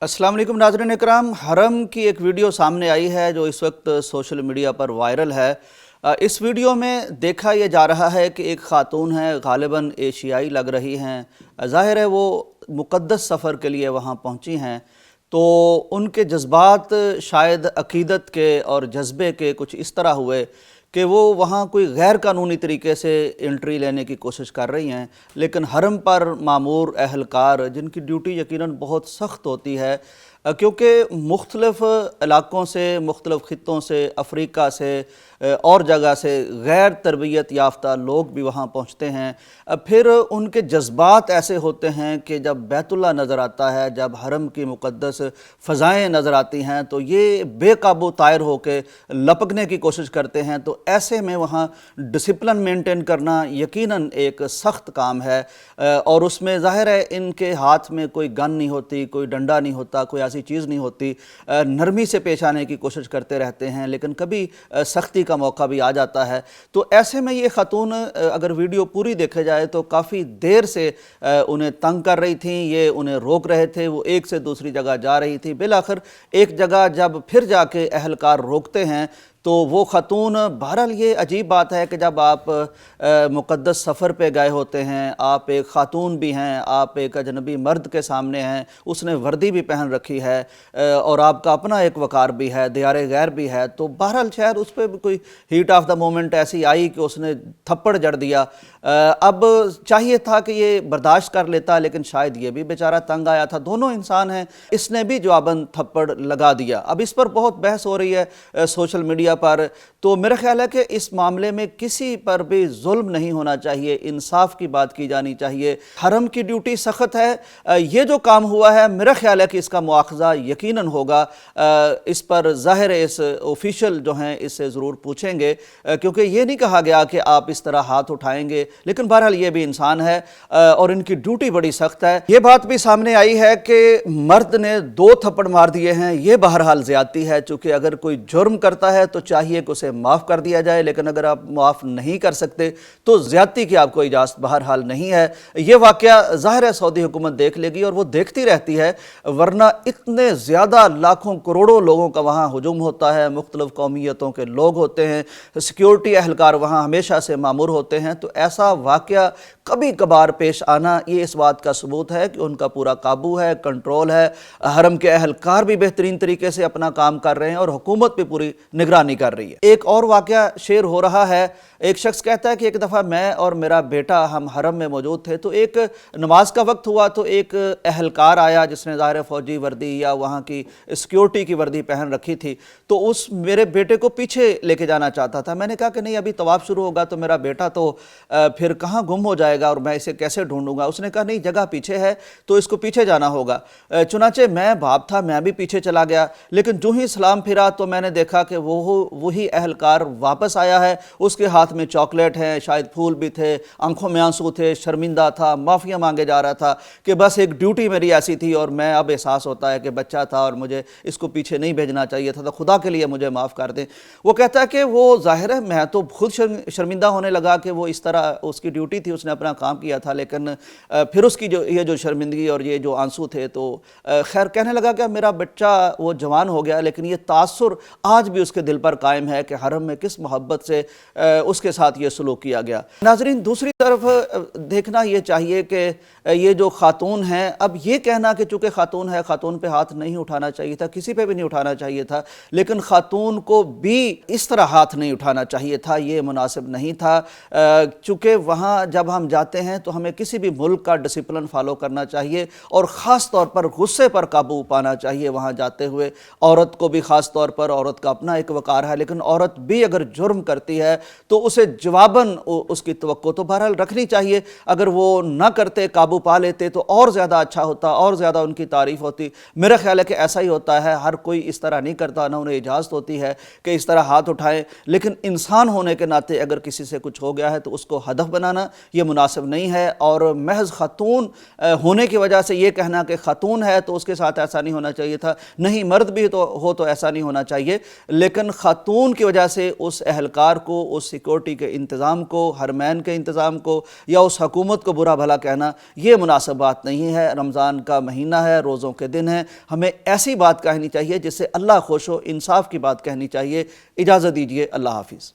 अस्सलाम वालेकुम नाज़रीन इकराम। हरम की एक वीडियो सामने आई है जो इस वक्त सोशल मीडिया पर वायरल है। इस वीडियो में देखा यह जा रहा है कि एक ख़ातून है, गालिबन एशियाई लग रही हैं। ज़ाहिर है वो मुक़द्दस सफ़र के लिए वहाँ पहुँची हैं, तो उनके जज्बात शायद अक़ीदत के और जज्बे के कुछ इस तरह हुए कि वो वहाँ कोई गैर कानूनी तरीके से एंट्री लेने की कोशिश कर रही हैं। लेकिन हरम पर मामूर अहलकार जिनकी ड्यूटी यकीनन बहुत सख्त होती है, क्योंकि मुख्तलिफ़ इलाक़ों से, मुख्तलिफ़ ख़ित्तों से, अफ़रीका से और जगह से गैर तरबियत याफ्ता लोग भी वहाँ पहुँचते हैं। फिर उनके जज्बात ऐसे होते हैं कि जब बैतुल्लाह नज़र आता है, जब हरम की मुक़द्दस फ़ज़ाएँ नज़र आती हैं, तो ये बेकाबू तायर होके लपकने की कोशिश करते हैं। तो ऐसे में वहाँ डिसिप्लिन मेंटेन करना यकीनन एक सख्त काम है, और उसमें ज़ाहिर है इनके हाथ में कोई गन नहीं होती, कोई डंडा नहीं होता, कोई ऐसी चीज़ नहीं होती। नरमी से पेश आने की कोशिश करते रहते हैं, लेकिन कभी सख्ती का मौका भी आ जाता है। तो ऐसे में ये खातून, अगर वीडियो पूरी देखा जाए तो काफ़ी देर से उन्हें तंग कर रही थी, ये उन्हें रोक रहे थे, वो एक से दूसरी जगह जा रही थी। बिलाखिर एक जगह जब फिर जाके अहलकार रोकते हैं तो वो खातून, बहरहाल ये अजीब बात है कि जब आप मुक़द्दस सफ़र पे गए होते हैं, आप एक ख़ातून भी हैं, आप एक अजनबी मर्द के सामने हैं, उसने वर्दी भी पहन रखी है और आपका अपना एक वक़ार भी है, दियारे गैर भी है, तो बहरहाल शायद उस पर भी कोई हीट ऑफ द मोमेंट ऐसी आई कि उसने थप्पड़ जड़ दिया। अब चाहिए था कि ये बर्दाश्त कर लेता, लेकिन शायद ये भी बेचारा तंग आया था। दोनों इंसान हैं, इसने भी जवाबन थप्पड़ लगा दिया। अब इस पर बहुत बहस हो रही है सोशल मीडिया पर। तो मेरा ख्याल है कि इस मामले में किसी पर भी जुल्म नहीं होना चाहिए, इंसाफ की बात की जानी चाहिए। हरम की ड्यूटी सख्त है, ये जो काम हुआ है मेरा ख्याल है कि इसका मुआखज़ा यकीनन होगा। इस पर ज़ाहिर है इस ऑफिशियल जो हैं इससे ज़रूर पूछेंगे, क्योंकि ये नहीं कहा गया कि आप इस तरह हाथ उठाएंगे, लेकिन बहरहाल ये भी इंसान है और इनकी ड्यूटी बड़ी सख्त है। ये बात भी सामने आई है कि मर्द ने 2 थप्पड़ मार दिए हैं, ये बहरहाल ज़्यादती है। चूँकि अगर कोई जुर्म करता है तो चाहिए कि उसे माफ़ कर दिया जाए, लेकिन अगर आप माफ़ नहीं कर सकते तो ज़्यादती की आपको इजाज़त बहरहाल नहीं है। ये वाक़या ज़ाहिर है सऊदी हुकूमत देख लेगी और वो देखती रहती है, वरना इतने ज़्यादा लाखों करोड़ों लोगों का वहाँ हुजूम होता है, मुख्तलिफ़ कौमियतों के लोग होते हैं, सिक्योरिटी अहलकार वहाँ हमेशा से मामूर होते हैं। तो ऐसा वाक़या कभी कभार पेश आना ये इस बात का सबूत है कि उनका पूरा काबू है, कंट्रोल है। हरम के अहलकार भी बेहतरीन तरीके से अपना काम कर रहे हैं और हुकूमत भी पूरी निगरानी कर रही है। एक और वाक़या शेयर हो रहा है। एक शख्स कहता है कि एक दफ़ा मैं और मेरा बेटा हम हरम में मौजूद थे, तो एक नमाज का वक्त हुआ तो एक अहलकार आया जिसने ज़ाहिर फ़ौजी वर्दी या वहाँ की सिक्योरिटी की वर्दी पहन रखी थी। तो उस मेरे बेटे को पीछे लेके जाना चाहता था। मैंने कहा कि नहीं, अभी तवाफ़ शुरू होगा तो मेरा बेटा तो फिर कहाँ गुम हो जाएगा और मैं इसे कैसे ढूंढूंगा। उसने कहा नहीं, जगह पीछे है तो इसको पीछे जाना होगा। चुनाचे मैं बाप था, मैं भी पीछे चला गया, लेकिन जो ही सलाम फिरा तो मैंने देखा कि वही अहलकार वापस आया है। उसके हाथ में चॉकलेट है, शायद फूल भी थे, आंखों में आंसू थे, शर्मिंदा था, माफ़िया मांगे जा रहा था कि बस एक ड्यूटी मेरी ऐसी थी और मैं अब एहसास होता है कि बच्चा था और मुझे इसको पीछे नहीं भेजना चाहिए था, तो खुदा के लिए मुझे माफ़ कर दें। वो कहता है कि वो ज़ाहिर है मैं तो खुद शर्मिंदा होने लगा कि वो इस तरह, उसकी ड्यूटी थी, उसने अपना काम किया था, लेकिन फिर उसकी जो शर्मिंदगी और ये जो आंसू थे, तो खैर कहने लगा कि मेरा बच्चा वो जवान हो गया, लेकिन ये तासुर आज भी उसके दिल पर कायम है कि हरम में किस मोहब्बत से उसके साथ ये सलूक किया गया। नाज़रीन, दूसरी तरफ देखना ये चाहिए कि ये जो खातून हैं, अब ये कहना कि चूँकि खातून है, खातून पे हाथ नहीं उठाना चाहिए था, किसी पे भी नहीं उठाना चाहिए था, लेकिन खातून को भी इस तरह हाथ नहीं उठाना चाहिए था, ये मुनासिब नहीं था। चूँकि वहाँ जब हम जाते हैं तो हमें किसी भी मुल्क का डिसिप्लिन फॉलो करना चाहिए और ख़ास तौर पर गुस्से पर काबू पाना चाहिए। वहाँ जाते हुए औरत को भी ख़ास तौर पर, औरत का अपना एक वक़ार है, लेकिन औरत भी अगर जुर्म करती है तो उसे जवाबन उसकी तवक्को तो बहरहाल रखनी चाहिए। अगर वो ना करते, काबू पा लेते तो और ज़्यादा अच्छा होता, और ज़्यादा उनकी तारीफ़ होती। मेरा ख्याल है कि ऐसा ही होता है, हर कोई इस तरह नहीं करता, ना उन्हें इजाज़त होती है कि इस तरह हाथ उठाएं, लेकिन इंसान होने के नाते अगर किसी से कुछ हो गया है तो उसको हदफ बनाना ये मुनासिब مناسب نہیں ہے، اور محض خاتون ہونے کی وجہ سے یہ کہنا کہ خاتون ہے تو اس کے ساتھ ایسا نہیں ہونا چاہیے تھا، نہیں مرد بھی تو ایسا نہیں ہونا چاہیے، لیکن خاتون کی وجہ سے اس اہلکار کو، اس سیکورٹی کے انتظام کو، حرمین کے انتظام کو یا اس حکومت کو برا بھلا کہنا یہ مناسب بات نہیں ہے۔ رمضان کا مہینہ ہے، روزوں کے دن ہیں، ہمیں ایسی بات کہنی چاہیے جس سے اللہ خوش ہو، انصاف کی بات کہنی چاہیے۔ اجازت دیجیے، اللہ حافظ۔